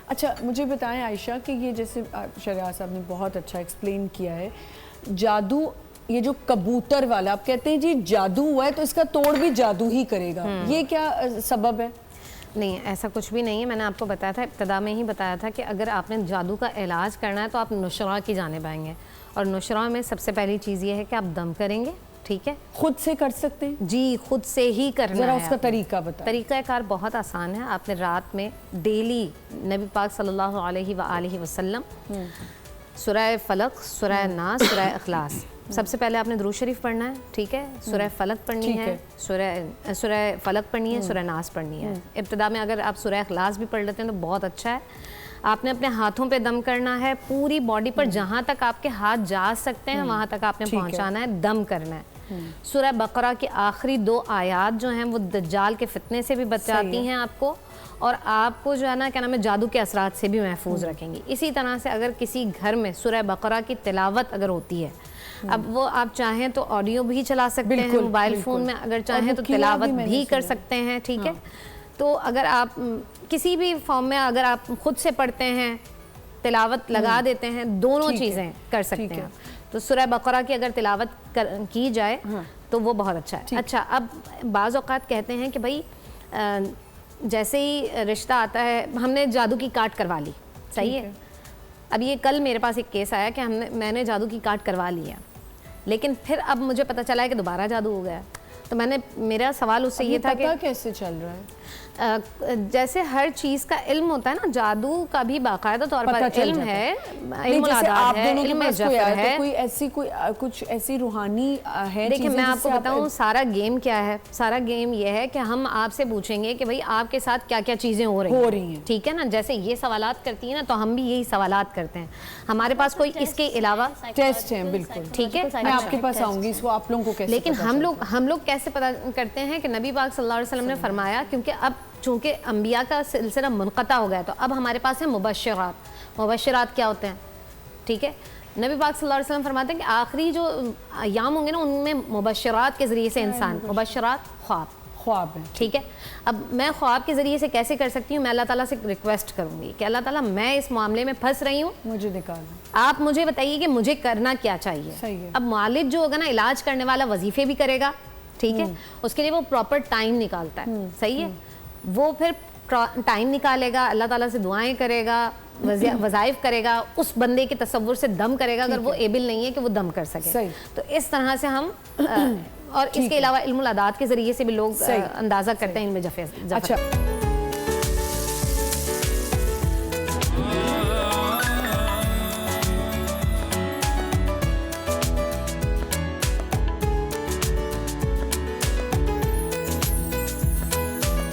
اچھا مجھے بتائیں عائشہ کہ یہ جیسے شہریار صاحب نے بہت اچھا ایکسپلین کیا ہے، جادو یہ جو کبوتر والا آپ کہتے ہیں جی جادو ہوا ہے تو اس کا توڑ بھی جادو ہی کرے گا، یہ کیا سبب ہے؟ نہیں ایسا کچھ بھی نہیں ہے. میں نے آپ کو بتایا تھا ابتدا میں ہی بتایا تھا کہ اگر آپ نے جادو کا علاج کرنا ہے تو آپ نشرہ کی جانب آئیں گے، اور نشرہ میں سب سے پہلی چیز یہ ہے کہ آپ دم کریں گے. ٹھیک ہے، خود سے کر سکتے ہیں؟ جی خود سے ہی کرنا ہے. ذرا اس کا طریقہ بتائیں. طریقہ کار بہت آسان ہے. آپ نے رات میں ڈیلی نبی پاک صلی اللہ علیہ وآلہ وسلم سورہ فلق، سورہ ناس، سورہ اخلاص، سب سے پہلے آپ نے درود شریف پڑھنا ہے. ٹھیک ہے، سورہ فلق پڑھنی ہے، سورہ فلق پڑھنی ہے، سورہ ناس پڑھنی ہے. ابتدا میں اگر آپ سورہ اخلاص بھی پڑھ لیتے ہیں تو بہت اچھا ہے. آپ نے اپنے ہاتھوں پہ دم کرنا ہے، پوری باڈی پر جہاں تک آپ کے ہاتھ جا سکتے ہیں وہاں تک آپ نے پہنچانا ہے، دم کرنا ہے. سورہ بقرہ کی آخری 2 آیات جو ہیں وہ دجال کے فتنے سے بھی بچاتی ہیں آپ کو، اور آپ کو جو ہے نا کیا نام ہے جادو کے اثرات سے بھی محفوظ رکھیں گی. اسی طرح سے اگر کسی گھر میں سورہ بقرہ کی تلاوت اگر ہوتی ہے، اب وہ آپ چاہیں تو آڈیو بھی چلا سکتے ہیں موبائل فون میں، اگر چاہیں تو تلاوت بھی کر سکتے ہیں. ٹھیک ہے، تو اگر آپ کسی بھی فارم میں اگر آپ خود سے پڑھتے ہیں، تلاوت لگا دیتے ہیں، دونوں چیزیں کر سکتے ہیں. تو سورہ بقرہ کی اگر تلاوت کی جائے تو وہ بہت اچھا ہے. اچھا، اب بعض اوقات کہتے ہیں کہ بھائی جیسے ہی رشتہ آتا ہے ہم نے جادو کی کاٹ کروا لی، صحیح ہے. اب یہ کل میرے پاس ایک کیس آیا کہ میں نے جادو کی کاٹ کروا لی ہے، لیکن پھر اب مجھے پتہ چلا ہے کہ دوبارہ جادو ہو گیا. تو میرا سوال اس سے یہ تھا کہ پتہ کیسے چل رہا ہے؟ جیسے ہر چیز کا علم ہوتا ہے نا، جادو کا بھی باقاعدہ طور پر علم ہے، علم العادات ہے، علم جفر ہے. کچھ ایسی روحانی ہے. دیکھیں میں آپ کو بتاؤں سارا گیم کیا ہے. سارا گیم یہ ہے کہ ہم آپ سے پوچھیں گے کہ بھئی آپ کے ساتھ کیا کیا چیزیں ہو رہی ہیں. ٹھیک ہے نا، جیسے یہ سوالات کرتی ہیں نا تو ہم بھی یہی سوالات کرتے ہیں. ہمارے پاس کوئی اس کے علاوہ ٹیسٹ ہیں. بالکل ٹھیک ہے، میں آپ کے پاس آؤں گی، اس کو آپ لوگوں کو کیسے لیکن ہم لوگ کیسے پتہ کرتے ہیں کہ نبی پاک صلی اللہ علیہ وسلم نے فرمایا، کیونکہ اب چونکہ انبیاء کا سلسلہ منقطع ہو گیا تو اب ہمارے پاس ہیں مبشرات. مبشرات کیا ہوتے ہیں؟ ٹھیک ہے، نبی پاک صلی اللہ علیہ وسلم فرماتے ہیں کہ آخری جو ایام ہوں گے نا ان میں مبشرات کے ذریعے سے انسان، مبشرات خواب ہیں. ٹھیک ہے، اب میں خواب کے ذریعے سے کیسے کر سکتی ہوں؟ میں اللہ تعالیٰ سے ریکویسٹ کروں گی کہ اللہ تعالیٰ میں اس معاملے میں پھنس رہی ہوں، مجھے نکالنا. آپ مجھے بتائیے کہ مجھے کرنا کیا چاہیے. اب معالج جو ہوگا نا علاج کرنے والا وظیفے بھی کرے گا. ٹھیک ہے، اس کے لیے وہ پراپر ٹائم نکالتا ہے. صحیح ہے، وہ پھر ٹائم نکالے گا، اللہ تعالیٰ سے دعائیں کرے گا، وظائف کرے گا، اس بندے کے تصور سے دم کرے گا اگر وہ ایبل نہیں ہے کہ وہ دم کر سکے. تو اس طرح سے ہم اور اس کے علاوہ علم العادات کے ذریعے سے بھی لوگ اندازہ کرتے ہیں ان میں جفر.